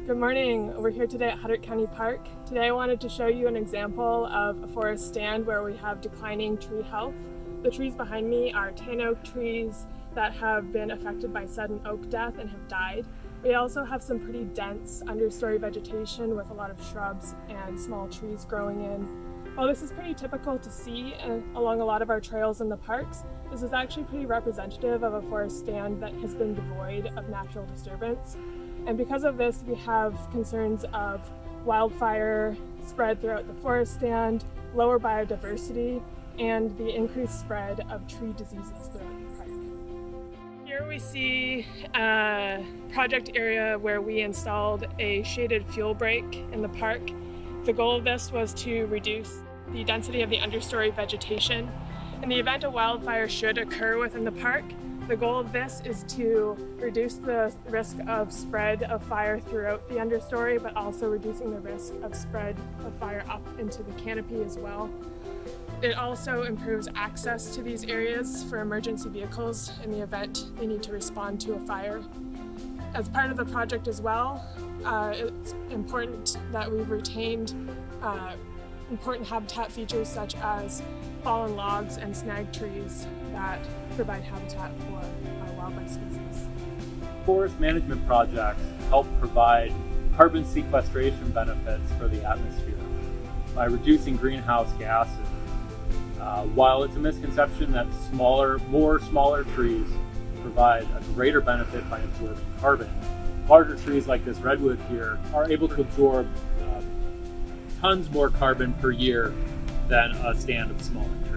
Good morning. We're here today at Huddart County Park. Today I wanted to show you an example of a forest stand where we have declining tree health. The trees behind me are tan oak trees that have been affected by sudden oak death and have died. We also have some pretty dense understory vegetation with a lot of shrubs and small trees growing in. While this is pretty typical to see along a lot of our trails in the parks, this is actually pretty representative of a forest stand that has been devoid of natural disturbance. And because of this, we have concerns of wildfire spread throughout the forest stand, lower biodiversity, and the increased spread of tree diseases throughout the park. Here we see a project area where we installed a shaded fuel break in the park. The goal of this was to reduce the density of the understory vegetation. In the event a wildfire should occur within the park, the goal of this is to reduce the risk of spread of fire throughout the understory, but also reducing the risk of spread of fire up into the canopy as well. It also improves access to these areas for emergency vehicles in the event they need to respond to a fire. As part of the project as well, it's important that we've retained important habitat features such as fallen logs and snag trees that provide habitat for wildlife species. Forest management projects help provide carbon sequestration benefits for the atmosphere by reducing greenhouse gases. While it's a misconception that more smaller trees provide a greater benefit by absorbing carbon, larger trees like this redwood here are able to absorb tons more carbon per year than a stand of smaller trees.